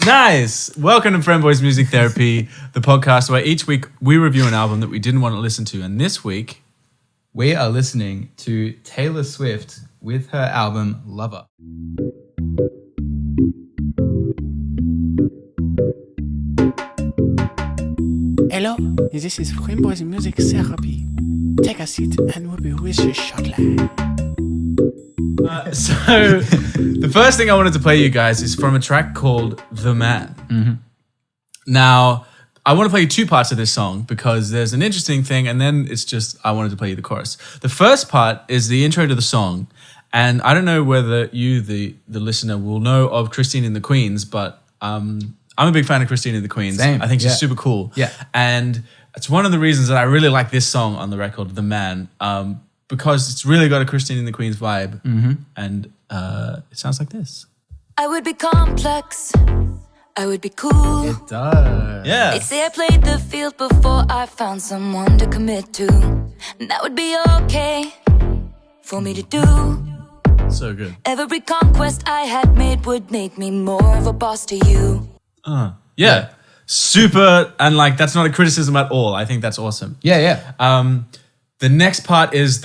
Nice. Welcome to Friendboys Music Therapy, the podcast where each week we review an album that we didn't want to listen to. And this week, we are listening to Taylor Swift with her album Lover. Hello, this is Friendboys Music Therapy. Take a seat and we'll be with you shortly. So the first thing I wanted to play you guys is from a track called The Man. Mm-hmm. Now, I want to play you two parts of this song because there's an interesting thing and then it's just I wanted to play you the chorus. The first part is the intro to the song, and I don't know whether you, the listener, will know of Christine and the Queens, but I'm a big fan of Christine and the Queens. Same. I think she's super cool. Yeah. And it's one of the reasons that I really like this song on the record, The Man, because it's really got a Christine and the Queens vibe. Mm-hmm. And it sounds like this. I would be complex. I would be cool. It does. Yeah. They'd say I played the field before I found someone to commit to. And that would be okay for me to do. So good. Every conquest I had made would make me more of a boss to you. Yeah. Super. And like, that's not a criticism at all. I think that's awesome. Yeah. The next part is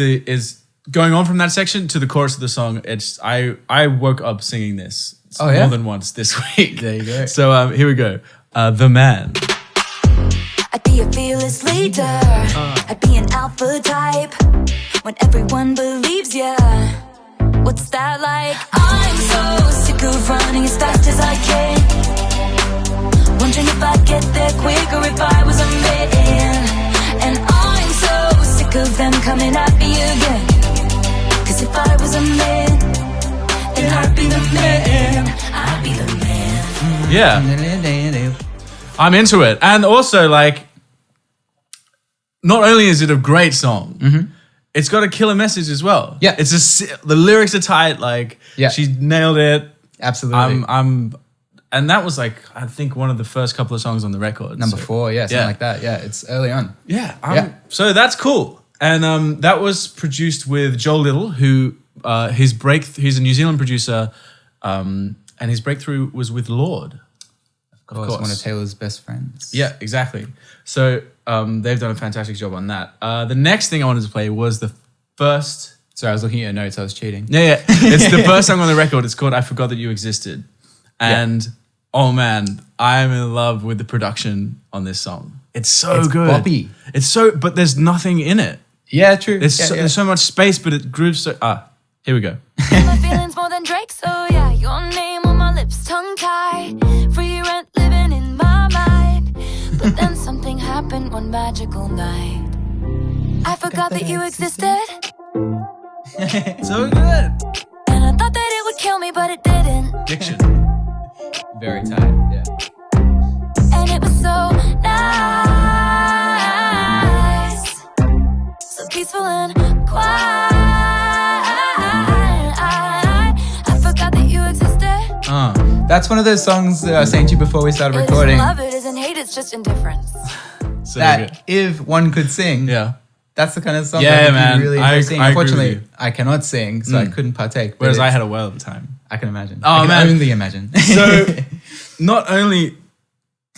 going on from that section to the chorus of the song. It's I woke up singing this more than once this week. There you go. So here we go. The Man. I'd be a fearless leader. I'd be an alpha type. When everyone believes ya. What's that like? I'm so sick of running as fast as I can. Wondering if I'd get there quicker if I was a man. And I'm so sick of them coming at me again. Cause if I was a man, then I'd be the man. I'd be the man. Yeah. I'm into it. And also, like, not only is it a great song, it's got a killer message as well. Yeah. The lyrics are tight. Like, she nailed it. Absolutely. And that was like, I think one of the first couple of songs on the record. Number 4, something like that. Yeah, it's early on. Yeah. So that's cool. And that was produced with Joel Little, who he's a New Zealand producer, and his breakthrough was with Lorde. Of course, one of Taylor's best friends. Yeah, exactly. So they've done a fantastic job on that. The next thing I wanted to play was the first... Sorry, I was looking at your notes. I was cheating. Yeah. It's the first song on the record. It's called I Forgot That You Existed. And, oh man, I'm in love with the production on this song. It's so good. Boppy. But there's nothing in it. Yeah, true. There's so much space, but it grooves so... here we go. My feelings more than Drake, so yeah, your name on my lips, tongue-tied. Free rent living in my mind. But then something happened one magical night. I forgot that you existed. So good. And I thought that it would kill me, but it didn't. Diction. Very tight, yeah. And it was so nice. So peaceful and quiet. I forgot that you existed. That's one of those songs that I was saying to you before we started It recording. isn't love, it isn't hate, it's just indifference. So That good. if one could sing, that's the kind of song Yeah, that man. you really I enjoy singing. agree with Unfortunately, you. I cannot sing, so I couldn't partake. but Whereas I it's- had a whale at the time. I can imagine. Oh, I can man. only imagine. So not only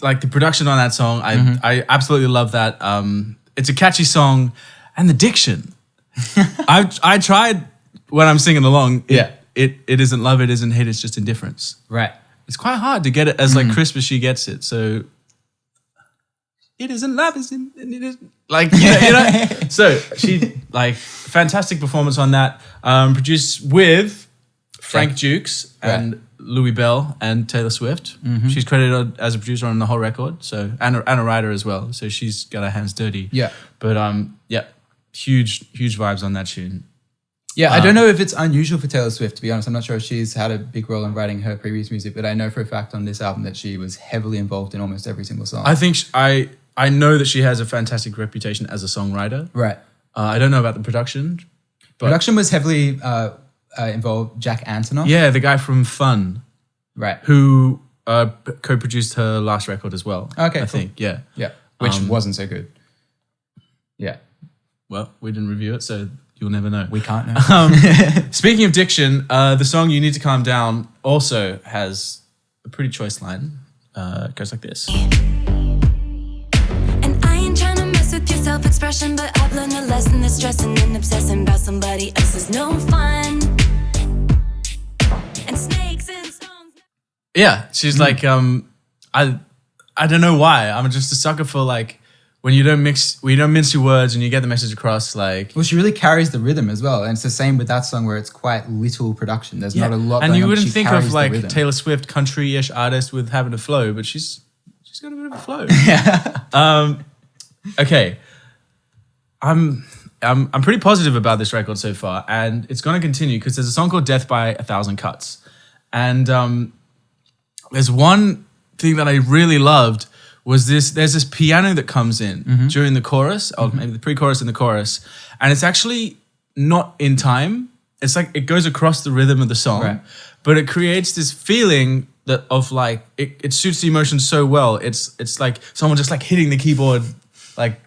like the production on that song, I absolutely love that. It's a catchy song, and the diction. I tried when I'm singing along. It isn't love, it isn't hate, it's just indifference. Right. It's quite hard to get it as like crisp as she gets it. So it isn't love, it is like you know. So she like fantastic performance on that. Produced with Frank Dukes and Louis Bell and Taylor Swift. She's credited as a producer on the whole record, so and a writer as well. So she's got her hands dirty. Yeah. But huge vibes on that tune. Yeah, I don't know if it's unusual for Taylor Swift, to be honest. I'm not sure if she's had a big role in writing her previous music, but I know for a fact on this album that she was heavily involved in almost every single song. I think I know that she has a fantastic reputation as a songwriter. Right. I don't know about the production. But Production was heavily involved Jack Antonoff. yeah, the guy from Fun, Right. who co-produced her last record as well. Okay, I cool. think, yeah. Yeah. Which wasn't so good. Yeah. Well, we didn't review it, so you'll never know. We can't know. Speaking of diction, the song "You Need to Calm Down" also has a pretty choice line. It goes like this. And I ain't trying to mess with your self-expression, but I've learned a lesson that stressing and obsessing about somebody else is no fun. And snakes and stones. Yeah, she's like, I don't know why. I'm just a sucker for like when you don't mince your words and you get the message across. Like, Well, she really carries the rhythm as well, and it's the same with that song where it's quite little production. There's not a lot. And going you on, but wouldn't she think carries of the like rhythm. Taylor Swift country-ish artist with having a flow, but she's got a bit of a flow. Okay, I'm pretty positive about this record so far, and it's going to continue because there's a song called "Death by a Thousand Cuts," and there's one thing that I really loved was this. There's this piano that comes in during the chorus, or maybe the pre-chorus and the chorus, and it's actually not in time. It's like it goes across the rhythm of the song, Right. but it creates this feeling that of like it suits the emotion so well. It's like someone just like hitting the keyboard like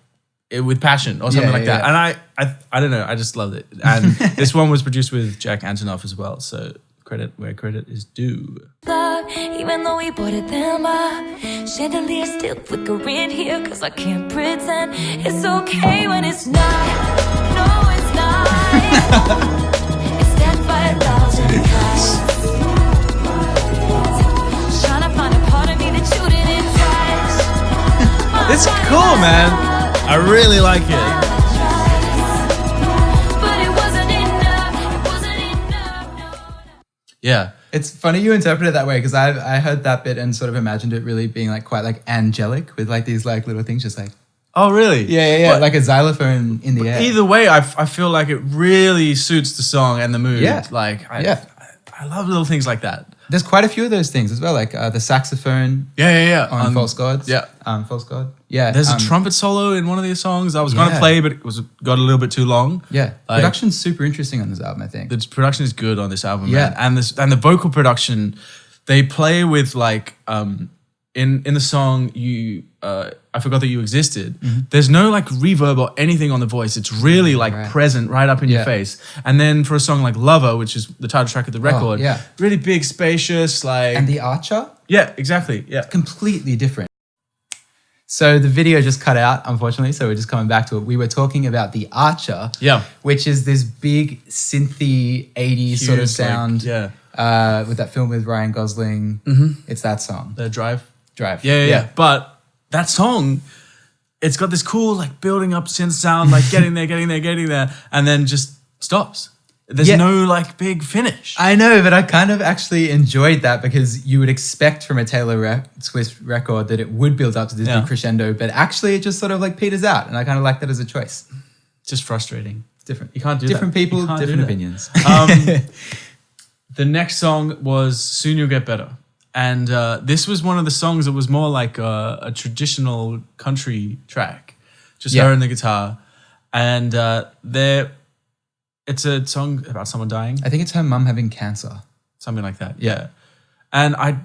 with passion or something Yeah, like that. yeah. And I don't know, I just loved it. And this one was produced with Jack Antonoff as well. So credit where credit is due. Love, even though we bought it them up. Chandelier still flickering here, cause I can't pretend it's okay when it's not. No, it's not. It's death by a thousand cuts. Trying to find a part of me that you didn't touch. It's cool, man. I really like it. But it wasn't enough. It wasn't enough. No. Yeah. It's funny you interpret it that way because I heard that bit and sort of imagined it really being like quite like angelic with like these like little things just like Oh, really? yeah, like a xylophone in the air. Either way, I feel like it really suits the song and the mood. Yeah. Like, Yeah. I love little things like that. There's quite a few of those things as well, like the saxophone Yeah. on False Gods. Yeah. False God. Yeah. There's a trumpet solo in one of these songs I was going to Yeah. play, but it got a little bit too long. Yeah. Like, Production's super interesting on this album, I think. the production is good on this album, Yeah. man. And the vocal production, they play with like in the song I Forgot That You Existed. There's no like reverb or anything on the voice. It's really like Right. present right up in your Yeah. face. And then for a song like Lover, which is the title track of the record, yeah. really big, spacious, like And the Archer, yeah, exactly, yeah. completely different. So the video just cut out, unfortunately, so we're just coming back to it. We were talking about the Archer, Yeah. which is this big synthy 80s sort of Huge, like, sound. yeah. With that film with Ryan Gosling. It's that song. The Drive. Drive. Yeah. But that song, it's got this cool like building up synth sound, like getting there, and then just stops. There's Yeah. no like big finish. I know, but I kind of actually enjoyed that because you would expect from a Taylor Swift record that it would build up to this Yeah. big crescendo, but actually it just sort of like peters out, and I kind of like that as a choice. Just frustrating. It's different. You can't do different that. people, You can't do different that. opinions. The next song was Soon You'll Get Better. And this was one of the songs that was more like a traditional country track. Just Yeah. her and the guitar. And it's a song about someone dying. I think it's her mum having cancer. Something like that. Yeah. And I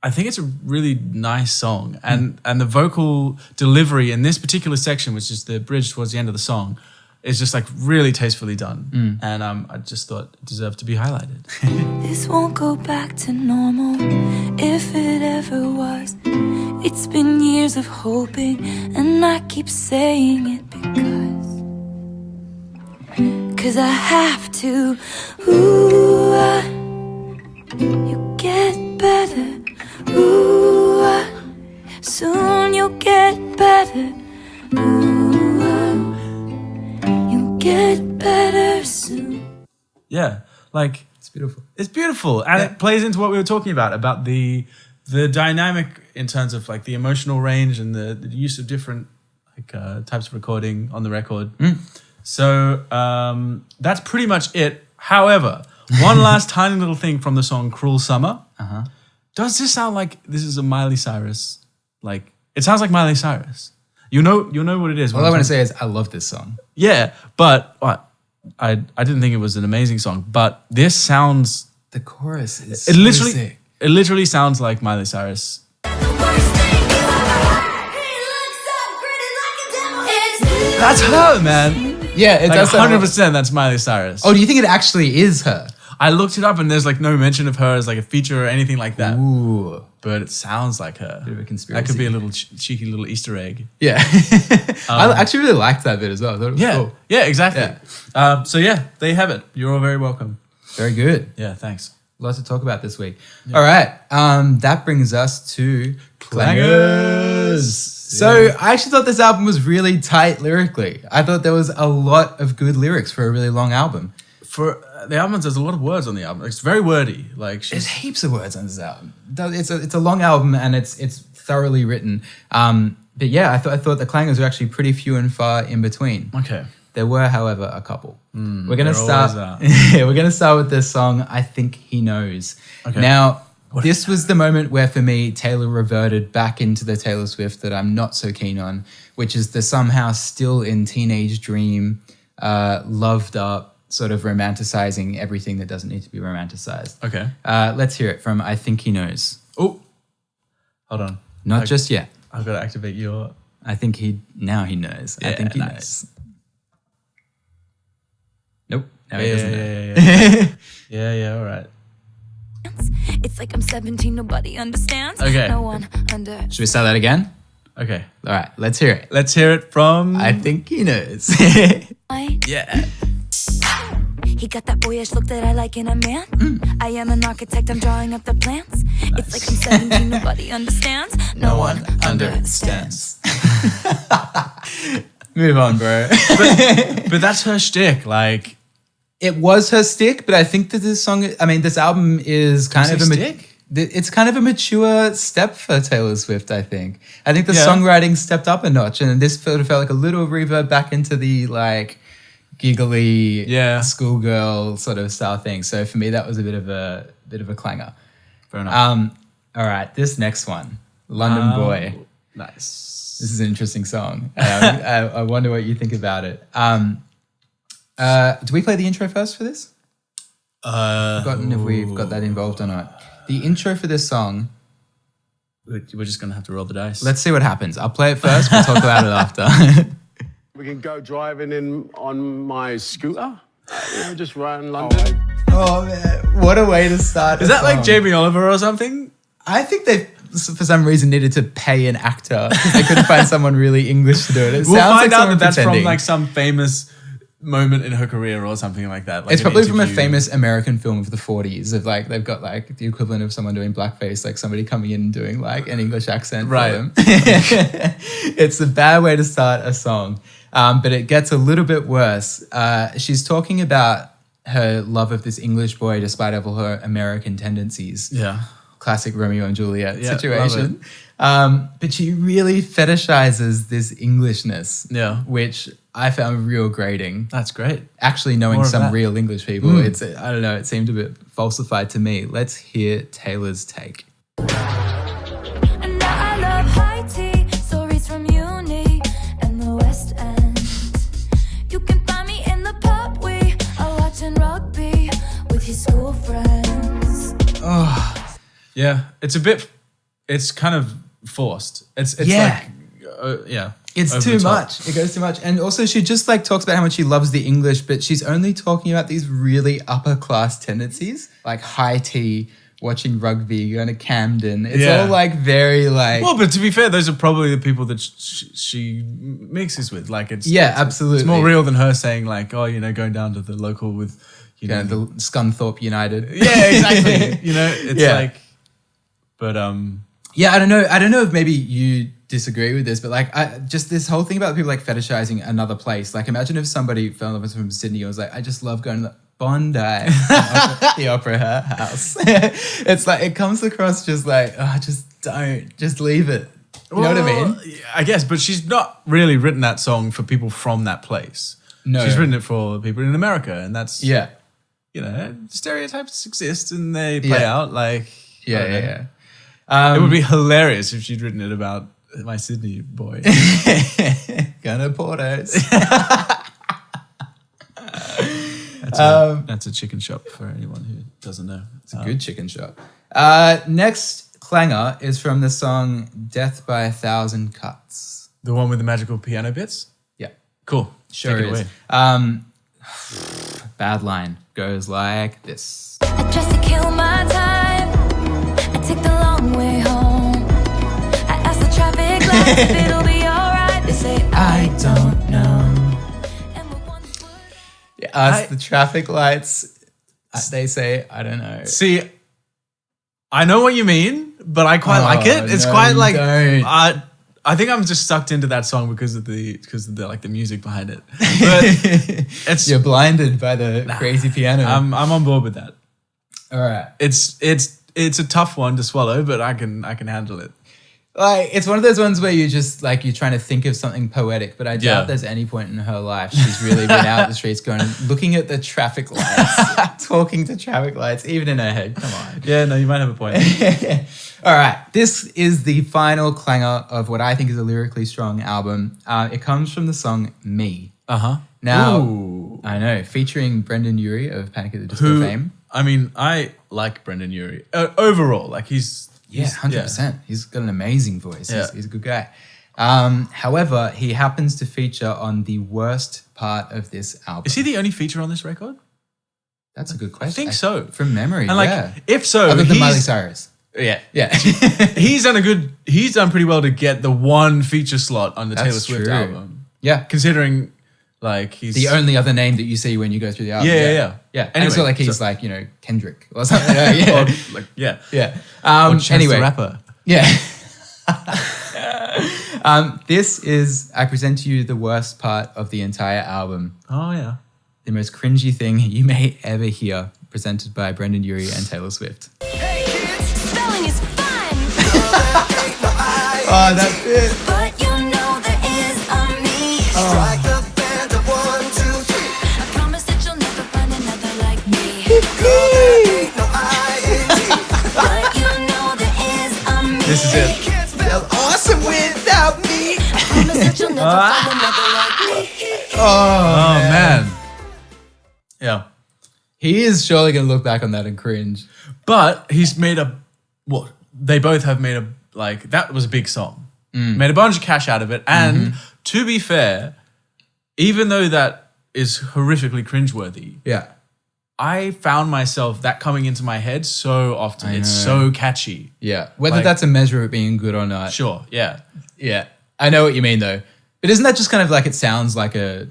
think it's a really nice song. And the vocal delivery in this particular section, which is the bridge towards the end of the song, is just like really tastefully done. And I just thought it deserved to be highlighted. This won't go back to normal if it ever was. It's been years of hoping, and I keep saying it because I have to. Ooh, you get better. Ooh, soon you'll get better. Ooh, you'll get better soon. Yeah. Like, It's beautiful. it's beautiful. And it plays into what we were talking about the dynamic in terms of like the emotional range and the use of different like types of recording on the record. So that's pretty much it. However, one last tiny little thing from the song Cruel Summer. Does this sound like this is a Miley Cyrus? Like, it sounds like Miley Cyrus. You'll know what it is. All I want to say is I love this song. Yeah, but I didn't think it was an amazing song. But this sounds... The chorus is It so literally, sick. it literally sounds like Miley Cyrus. That's her, man. Yeah, it Like does sound 100%. That's Miley Cyrus. Oh, do you think it actually is her? I looked it up and there's like no mention of her as like a feature or anything like that. Ooh. But it sounds like her. Bit of a conspiracy. That could be a little cheeky little Easter egg. Yeah. I actually really liked that bit as well. I thought it was cool. Yeah, exactly. So yeah, there you have it. You're all very welcome. Very good. Yeah, thanks. Lots to talk about this week. All right. That brings us to Clangers. So I actually thought this album was really tight lyrically. I thought there was a lot of good lyrics for a really long album. For the album, there's a lot of words on the album. It's very wordy. Like There's heaps of words on this album. It's a long album and it's thoroughly written. But yeah, I thought the clangers were actually pretty few and far in between. Okay. There were, however, a couple. We're gonna there start. We're gonna start with this song. I Think He Knows. Okay. Now, this was the moment where, for me, Taylor reverted back into the Taylor Swift that I'm not so keen on, which is the somehow still in teenage dream, loved up, sort of romanticizing everything that doesn't need to be romanticized. Okay. Let's hear it from I Think He Knows. Oh, hold on. Not just yet. I've got to activate your. I think now he knows. I think he nice. knows. Nope. Now he doesn't know. Yeah. All right. It's like I'm 17, nobody understands. Okay. No one under. Should we start that again? Okay. All right, let's hear it. Let's hear it from. I think he knows. Yeah. He got that boyish look that I like in a man. I am an architect, I'm drawing up the plans. It's like I'm 17, nobody understands. No one understands. Move on, bro. But that's her shtick. Like, It was her stick, but I think that this album is kind of a stick? It's kind of a mature step for Taylor Swift, I think. I think the Yeah. songwriting stepped up a notch, and this felt like a little reverb back into the like giggly schoolgirl sort of style thing. So for me, that was a bit of a clanger. fair enough. All right, this next one, London Boy. Nice. This is an interesting song. I wonder what you think about it. Do we play the intro first for this? I've forgotten if we've got that involved or not. The intro for this song. We're just gonna have to roll the dice. Let's see what happens. I'll play it first. We'll talk about it after. We can go driving in on my scooter, just around London. Oh man, what a way to start! Is that like Jamie Oliver or something? I think they, for some reason, needed to pay an actor. They couldn't find someone really English to do it. It We'll sounds find like out someone that that's pretending. from like some famous moment in her career or something like that. Like It's an probably from a interview. famous American film of the 40s. Of like they've got like the equivalent of someone doing blackface, like somebody coming in and doing like an English accent Right. for them. It's a bad way to start a song, but it gets a little bit worse. She's talking about her love of this English boy, despite all her American tendencies. Yeah. Classic Romeo and Juliet Yeah, situation. But she really fetishizes this Englishness, which I found real grating. That's great. Actually knowing More of some that. real English people, it's I don't know, it seemed a bit falsified to me. Let's hear Taylor's take. And now I love high tea, stories from uni and the West End. You can find me in the pub, we are watching rugby with your school friends. Yeah. It's kind of forced. It's Yeah. like, It's over too the top. much. It goes too much. And also she just like talks about how much she loves the English, but she's only talking about these really upper class tendencies, like high tea, watching rugby, going to Camden. It's all like very like... Well, but to be fair, those are probably the people that she mixes with. Like it's absolutely. It's more real than her saying like, oh, going down to the local with the Scunthorpe United. Yeah, exactly. It's like, but Yeah, I don't know if maybe you disagree with this, but like just this whole thing about people like fetishizing another place. Like imagine if somebody fell in love with from Sydney and was like, I just love going to the Bondi, the opera house. It's like, it comes across just like, oh, just leave it. You know what I mean? I guess, but she's not really written that song for people from that place. No. She's written it for people in America, and that's, Yeah. stereotypes exist and they play out like, I don't know. It would be hilarious if she'd written it about my Sydney boy. Gonna Portos. That's a chicken shop for anyone who doesn't know. It's a good chicken shop. Next clanger is from the song Death by a Thousand Cuts. The one with the magical piano bits? Yeah. Cool. Sure Take it is. away. Bad line. goes like this. I dress to kill my time. I take the long way home. I ask the traffic lights if it'll be alright. They say I don't know. And we're one foot. Ask the traffic lights. They say, I don't know. See, I know what you mean, but I quite like it. It's no, quite you like don't. I think I'm just sucked into that song because of the like the music behind it. But it's You're blinded by the crazy piano. I'm on board with that. All right. It's a tough one to swallow, but I can handle it. Like, it's one of those ones where you just like you're trying to think of something poetic, but I doubt Yeah. there's any point in her life she's really been out the streets going, looking at the traffic lights, talking to traffic lights, even in her head. Come on. Yeah, no, you might have a point. All right. This is the final clanger of what I think is a lyrically strong album. It comes from the song Me. Uh-huh. Now, Ooh. I know, featuring Brendan Urie of Panic at the Disco fame. I mean, I like Brendan Urie. Overall, like he's 100%. He's got an amazing voice. Yeah. He's a good guy. However, he happens to feature on the worst part of this album. Is he the only feature on this record? That's a good question. think so. From memory, And like, yeah. if so, Other than he's, Miley Cyrus. Yeah. Yeah. He's done pretty well to get the one feature slot on the Taylor That's Swift true. album. Yeah. Considering like he's The only other name that you see when you go through the album. Yeah. Yeah. And Anyway, it's not like he's so- like, Kendrick or something. Yeah. or, like yeah. Yeah. Or Chance Anyway. the Rapper. Yeah. This is, I present to you the worst part of the entire album. Oh yeah. The most cringy thing you may ever hear, presented by Brendan Urie and Taylor Swift. Spelling is fun, Oh, that bit. but you know there is a me. Strike the band of 1, 2, 3. I promise that you'll never find another like me. Ain't no I-N-G. But you know there is a me. This is it. Can't spell awesome without me. I promise that you'll never find another like me. Oh man. Yeah. He is surely going to look back on that and cringe. But he's made they both have made that was a big song. Made a bunch of cash out of it. And to be fair, even though that is horrifically cringeworthy, Yeah. I found myself that coming into my head so often. It's know. so catchy. Yeah. Whether Like- that's a measure of it being good or not. Sure, yeah. Yeah. I know what you mean, though. But isn't that just kind of like it sounds like a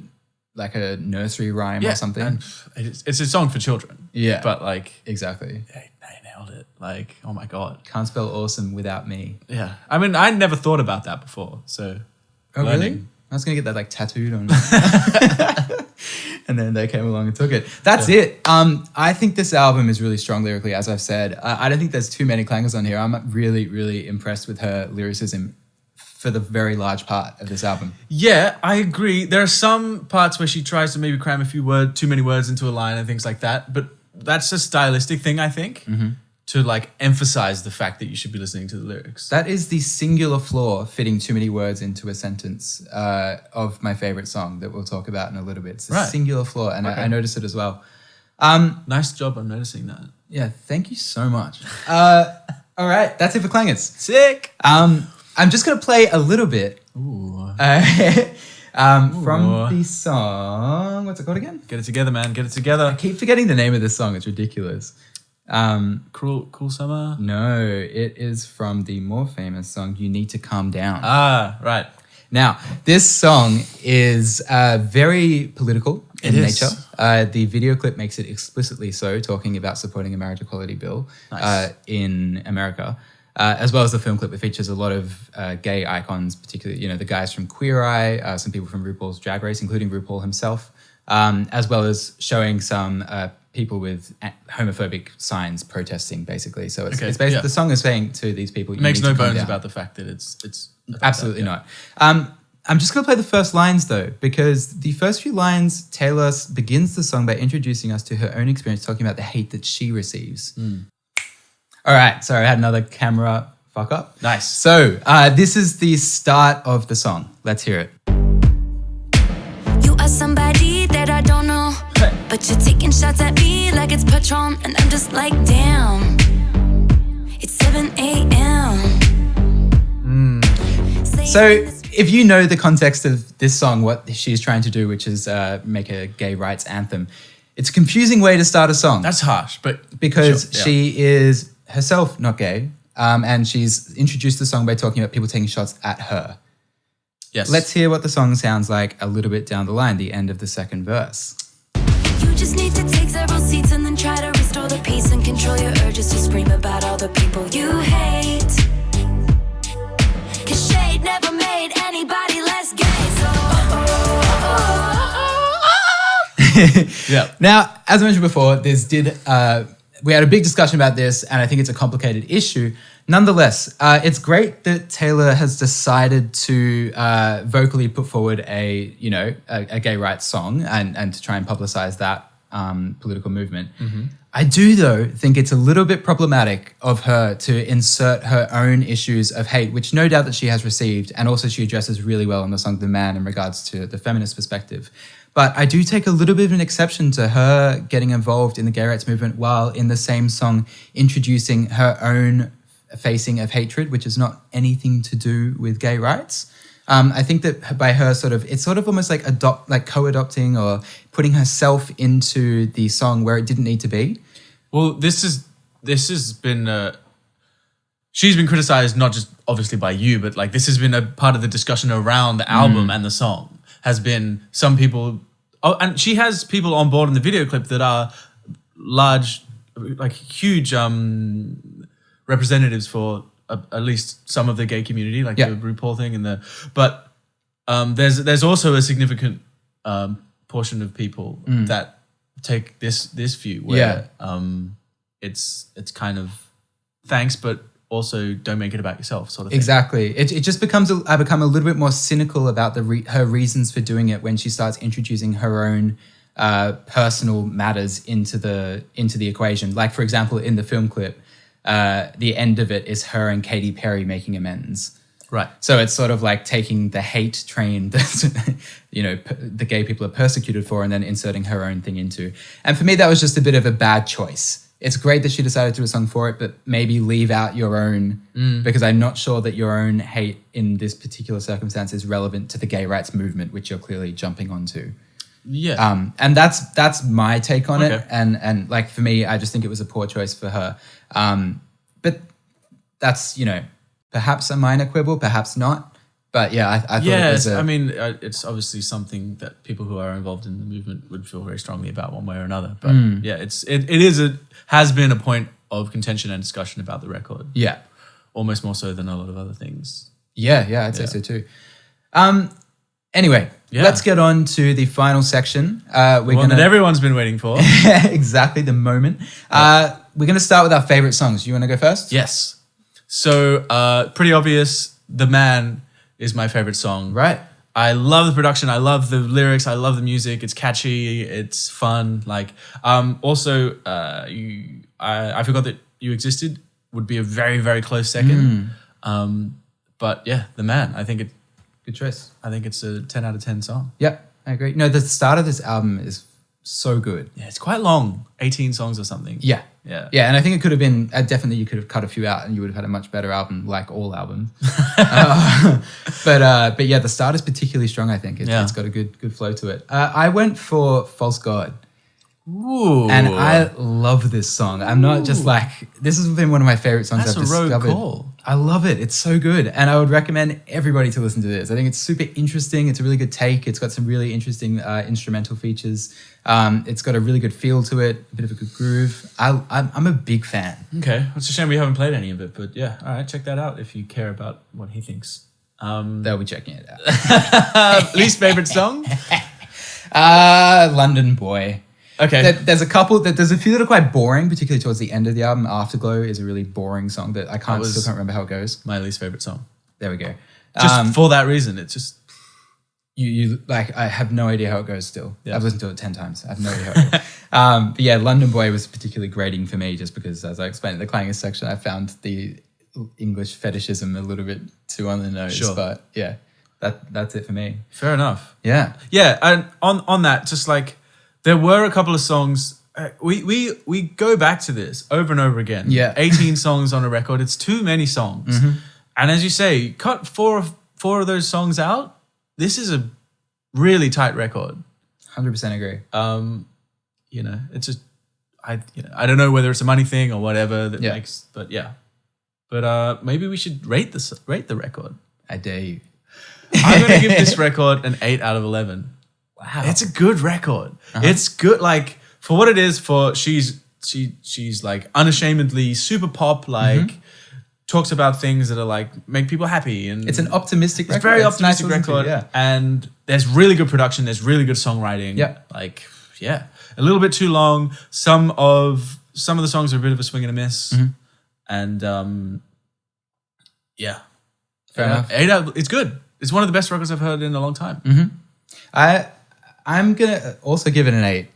nursery rhyme or something? And it's a song for children. Yeah. But like, Exactly. they nailed it. Like, oh my God. Can't spell awesome without me. Yeah. I mean, I never thought about that before. So, Oh, really? learning. I was going to get that like tattooed on me. And then they came along and took it. That's it. I think this album is really strong lyrically, as I've said. I don't think there's too many clangers on here. I'm really, really impressed with her lyricism for the very large part of this album. Yeah, I agree. There are some parts where she tries to maybe cram too many words into a line and things like that. But that's a stylistic thing, I think, to like emphasize the fact that you should be listening to the lyrics. That is the singular flaw, fitting too many words into a sentence of my favorite song that we'll talk about in a little bit. It's a Right. singular flaw, and I noticed it as well. Nice job on noticing that. Yeah, thank you so much. All right, that's it for clangers. Sick. I'm just going to play a little bit Ooh. from the song. What's it called again? Get it together, man. Get it together. I keep forgetting the name of this song. It's ridiculous. Cool summer. No, it is from the more famous song, You Need to Calm Down. Ah, right. Now, this song is very political in It is. nature. The video clip makes it explicitly so, talking about supporting a marriage equality bill Nice. in America. As well as the film clip, it features a lot of gay icons, particularly, the guys from Queer Eye, some people from RuPaul's Drag Race, including RuPaul himself, as well as showing some people with homophobic signs protesting, basically. So it's basically yeah. the song is saying to these people, It makes no bones down. about the fact that it's about Absolutely that, not. I'm just going to play the first lines, though, because the first few lines, Taylor begins the song by introducing us to her own experience, talking about the hate that she receives. All right. Sorry, I had another camera fuck up. Nice. So this is the start of the song. Let's hear it. You are somebody that I don't know, but you're taking shots at me like it's Patron, and I'm just like, damn. It's 7 a.m. So if you know the context of this song, what she's trying to do, which is make a gay rights anthem, It's a confusing way to start a song. That's harsh, but because sure, yeah. she is herself not gay, and she's introduced the song by talking about people taking shots at her. Yes. Let's hear what the song sounds like a little bit down the line, the end of the second verse. You just need to take several seats and then try to restore the peace and control your urges to scream about all the people you hate. 'Cause shade never made anybody less gay, so Yeah. Now, as I mentioned before, we had a big discussion about this, and I think it's a complicated issue. Nonetheless, it's great that Taylor has decided to vocally put forward a gay rights song and to try and publicize that political movement. I do, though, think it's a little bit problematic of her to insert her own issues of hate, which no doubt that she has received, and also she addresses really well in the song The Man in regards to the feminist perspective. But I do take a little bit of an exception to her getting involved in the gay rights movement while in the same song introducing her own facing of hatred, which is not anything to do with gay rights. I think that by her it's sort of almost like co-adopting or putting herself into the song where it didn't need to be. Well, this has been she's been criticized not just obviously by you, but like this has been a part of the discussion around the album and the song. Has been some people, and she has people on board in the video clip that are large, like huge representatives for at least some of the gay community, like the RuPaul thing, but there's also a significant portion of people that take this view where it's kind of thanks, but also don't make it about yourself, sort of thing. Exactly. It just I become a little bit more cynical about her reasons for doing it when she starts introducing her own personal matters into the equation. Like, for example, in the film clip, the end of it is her and Katy Perry making amends. Right. So it's sort of like taking the hate train that the gay people are persecuted for and then inserting her own thing into. And for me, that was just a bit of a bad choice. It's great that she decided to do a song for it, but maybe leave out your own, because I'm not sure that your own hate in this particular circumstance is relevant to the gay rights movement, which you're clearly jumping onto. Yeah. And that's my take on Okay. it. And like for me, I just think it was a poor choice for her. But that's, perhaps a minor quibble, perhaps not. But yeah, I thought it was it's obviously something that people who are involved in the movement would feel very strongly about one way or another. But yeah, it has been a point of contention and discussion about the record. Yeah. Almost more so than a lot of other things. Yeah, I'd say so too. Anyway, let's get on to the final section. One that everyone's been waiting for. Exactly, the moment. We're going to start with our favorite songs. You want to go first? Yes. So pretty obvious, The Man is my favorite song. Right. I love the production. I love the lyrics. I love the music. It's catchy. It's fun. Like, also, I forgot that You Existed would be a very, very close second. But yeah, The Man. I think Good choice. I think it's a 10 out of 10 song. Yep, I agree. No, the start of this album is so good. Yeah, it's quite long. 18 songs or something. Yeah. Yeah. Yeah, and I think it could have been, definitely you could have cut a few out and you would have had a much better album, like all albums. But yeah, the start is particularly strong, I think. It's got a good flow to it. I went for False God. Ooh. And I love this song. I'm not just like, this has been one of my favorite songs That's I've a rogue discovered. call. I love it. It's so good. And I would recommend everybody to listen to this. I think it's super interesting. It's a really good take. It's got some really interesting instrumental features. It's got a really good feel to it, a bit of a good groove. I'm a big fan. Okay. It's a shame we haven't played any of it, but yeah. All right, check that out if you care about what he thinks. They'll be checking it out. Least favorite song? London Boy. Okay. There's a few that are quite boring, particularly towards the end of the album. Afterglow is a really boring song that I still can't remember how it goes. My least favorite song. There we go. Just for that reason. It's just... You like, I have no idea how it goes still. Yeah. I've listened to it 10 times. I have no idea how it goes. But yeah, London Boy was particularly grating for me just because, as I explained in the clangers section, I found the English fetishism a little bit too on the nose. Sure. But yeah, that's it for me. Fair enough. Yeah. Yeah, and on that, just like... There were a couple of songs. We go back to this over and over again. Yeah. 18 songs on a record. It's too many songs. Mm-hmm. And as you say, cut four of those songs out. This is a really tight record. 100% agree. you know, it's just I don't know whether it's a money thing or whatever that makes, but yeah. But maybe we should rate the record. I dare you. I'm gonna give this record an 8 out of 11. Wow. It's a good record. It's good, like for what it is. For she's like unashamedly super pop, like talks about things that are like make people happy, and It's an optimistic record. it's a very It's nice optimistic to listen to, record. yeah. And there's really good production. There's really good songwriting. Yeah. like a little bit too long. Some of the songs are a bit of a swing and a miss, and Fair enough. 8 out. It's good. It's one of the best records I've heard in a long time. I'm gonna also give it an 8.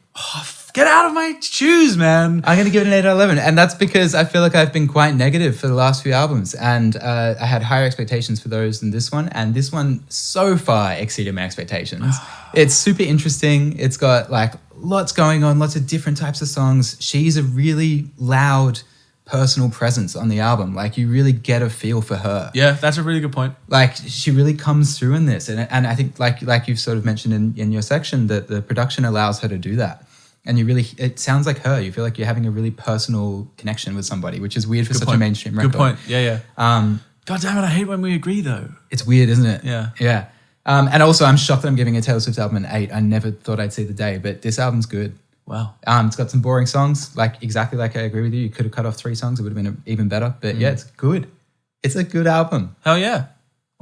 Get out of my shoes, man. I'm gonna give it an 8 out of 11, and that's because I feel like I've been quite negative for the last few albums, and I had higher expectations for those than this one, and this one so far exceeded my expectations. It's super interesting. It's got like lots going on, lots of different types of songs. She's a really loud personal presence on the album. Like you really get a feel for her. Yeah, that's a really good point. Like she really comes through in this, and I think like you've sort of mentioned in your section that the production allows her to do that. And it sounds like her. You feel like you're having a really personal connection with somebody, which is weird for such a mainstream record. Good point. Yeah. God damn it, I hate when we agree though. It's weird, isn't it? Yeah. Yeah. And also I'm shocked that I'm giving a Taylor Swift album an 8. I never thought I'd see the day, but this album's good. Wow. It's got some boring songs, exactly like I agree with you. You could have cut off 3 songs, it would have been even better. But yeah, it's good. It's a good album. Hell yeah.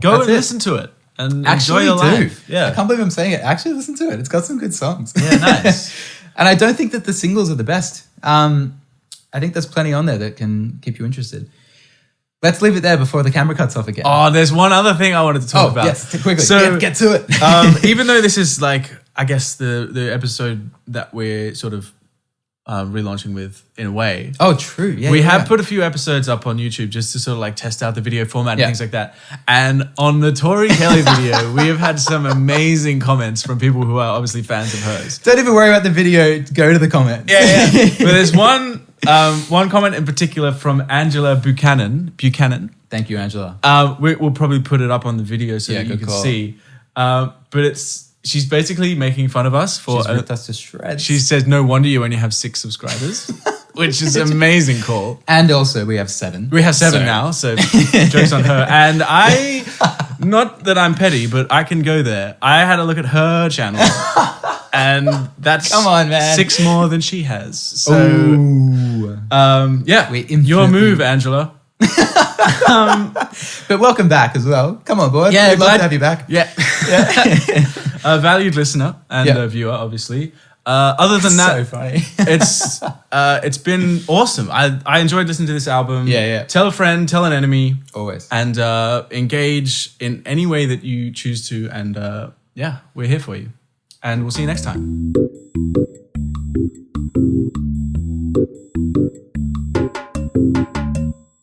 Go That's and it. listen to it and Actually enjoy your life. I can't believe I'm saying it. Actually listen to it. It's got some good songs. Yeah, nice. And I don't think that the singles are the best. I think there's plenty on there that can keep you interested. Let's leave it there before the camera cuts off again. Oh, there's one other thing I wanted to talk about. Yes, quickly. So, get to it. Even though this is like, I guess the episode that we're sort of relaunching with in a way. Oh, true. Yeah, we have put a few episodes up on YouTube just to sort of like test out the video format and things like that. And on the Tori Kelly video, we have had some amazing comments from people who are obviously fans of hers. Don't even worry about the video. Go to the comments. Yeah. But there's one comment in particular from Angela Buchanan. Thank you, Angela. We'll probably put it up on the video so that you good can call. see. But she's basically making fun of us for. She's ripped us to shreds. She says, "No wonder you only have 6 subscribers," which is an amazing call. And also, we have 7. We have 7 now, so jokes on her. And not that I'm petty, but I can go there. I had a look at her channel, and that's Come on, man. 6 more than she has. So, yeah, We your infinitely- move, Angela. But welcome back as well. Come on, boy. Yeah, We'd love glad- to have you back. Yeah. A valued listener and a viewer, obviously. Other than that, So funny. it's been awesome. I enjoyed listening to this album. Yeah. Tell a friend, tell an enemy, Always. and engage in any way that you choose to. And we're here for you. And we'll see you next time.